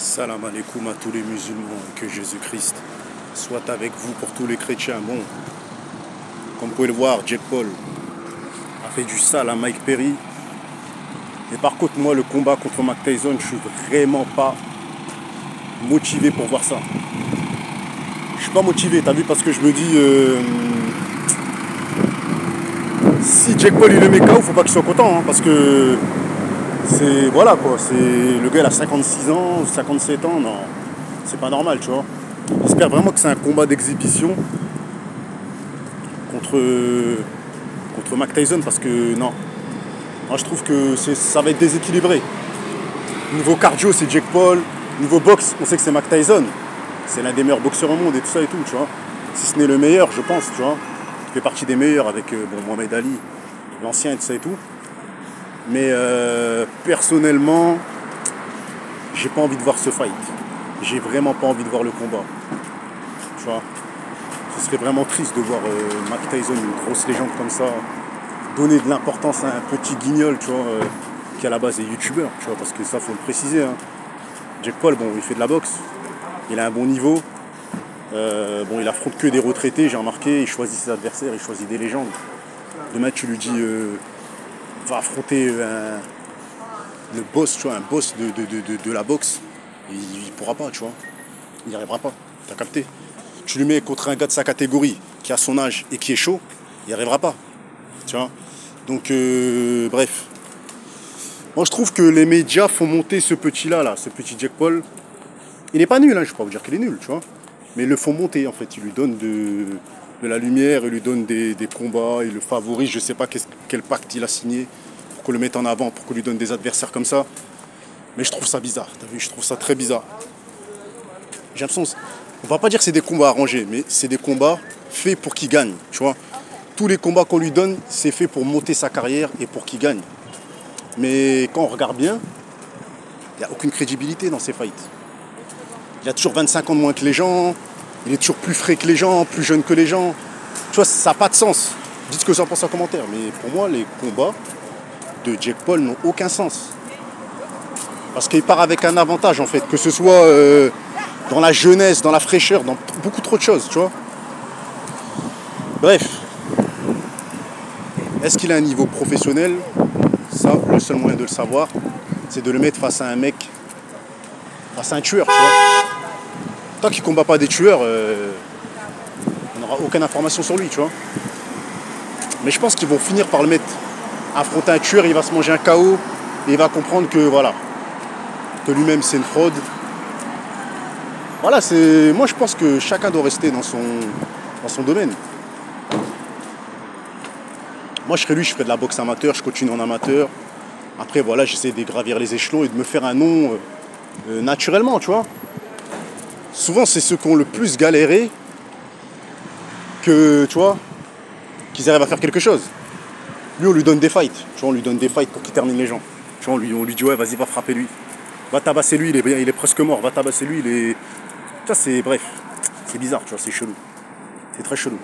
Salam alaikum à tous les musulmans, que Jésus-Christ soit avec vous pour tous les chrétiens. Bon, comme vous pouvez le voir, Jake Paul a fait du sale à Mike Perry. Et par contre, moi, le combat contre Mike Tyson, je suis vraiment pas motivé pour voir ça. Je suis pas motivé, t'as vu, parce que je me dis, si Jake Paul il le met KO, faut pas qu'il soit content, hein, parce que c'est, voilà quoi, c'est, le gars il a 56 ans, 57 ans, non, c'est pas normal, tu vois. J'espère vraiment que c'est un combat d'exhibition contre Mike Tyson, parce que non, moi je trouve que ça va être déséquilibré. Niveau cardio, c'est Jake Paul. Niveau boxe, on sait que c'est Mike Tyson. C'est l'un des meilleurs boxeurs au monde et tout ça et tout, tu vois. Si ce n'est le meilleur, je pense, tu vois. Il fait partie des meilleurs avec Mohamed Ali, l'ancien et tout ça et tout. Mais personnellement, j'ai pas envie de voir ce fight. J'ai vraiment pas envie de voir le combat. Tu vois. Ce serait vraiment triste de voir Mike Tyson, une grosse légende comme ça, donner de l'importance à un petit guignol, tu vois, qui à la base est youtubeur, tu vois, parce que ça faut le préciser, hein. Jake Paul, bon, il fait de la boxe, il a un bon niveau, bon, il affronte que des retraités, j'ai remarqué, il choisit ses adversaires, il choisit des légendes. Demain, tu lui dis, va affronter le boss, tu vois, un boss de la boxe, il pourra pas, tu vois, il n'y arrivera pas, t'as capté. Tu lui mets contre un gars de sa catégorie, qui a son âge et qui est chaud, il n'y arrivera pas, tu vois. Donc, bref. Moi, je trouve que les médias font monter ce petit-là, ce petit Jake Paul. Il n'est pas nul, hein, je ne vais pas vous dire qu'il est nul, tu vois. Mais ils le font monter, en fait. Ils lui donnent de la lumière, ils lui donnent des combats, ils le favorisent. Je ne sais pas quel pacte il a signé pour qu'on le mette en avant, pour qu'on lui donne des adversaires comme ça. Mais je trouve ça bizarre, t'as vu, je trouve ça très bizarre. J'ai l'impression, on ne va pas dire que c'est des combats arrangés, mais c'est des combats faits pour qu'il gagne, tu vois. Tous les combats qu'on lui donne, c'est fait pour monter sa carrière et pour qu'il gagne. Mais quand on regarde bien, il n'y a aucune crédibilité dans ces fights. Il a toujours 25 ans de moins que les gens, il est toujours plus frais que les gens, plus jeune que les gens. Tu vois, ça n'a pas de sens. Dites ce que vous en pensez en commentaire. Mais pour moi, les combats de Jake Paul n'ont aucun sens. Parce qu'il part avec un avantage, en fait. Que ce soit dans la jeunesse, dans la fraîcheur, dans beaucoup trop de choses, tu vois. Bref. Est-ce qu'il a un niveau professionnel ? Ça, le seul moyen de le savoir, c'est de le mettre face à un mec, face à un tueur, tu vois. Tant qu'il ne combat pas des tueurs, on n'aura aucune information sur lui, tu vois. Mais je pense qu'ils vont finir par le mettre affronter un tueur, il va se manger un KO, et il va comprendre que, voilà, que lui-même c'est une fraude. Voilà, moi je pense que chacun doit rester dans son domaine. Moi, je serais lui, je ferais de la boxe amateur, je continue en amateur. Après, voilà, j'essaie de gravir les échelons et de me faire un nom naturellement, tu vois. Souvent, c'est ceux qui ont le plus galéré que, tu vois, qu'ils arrivent à faire quelque chose. Lui, on lui donne des fights. Tu vois, on lui donne des fights pour qu'il termine les gens. Tu vois, on lui dit, ouais, vas-y, va frapper lui. Va tabasser lui, il est presque mort. Va tabasser lui, Tu vois, bref, c'est bizarre, tu vois, c'est chelou. C'est très chelou.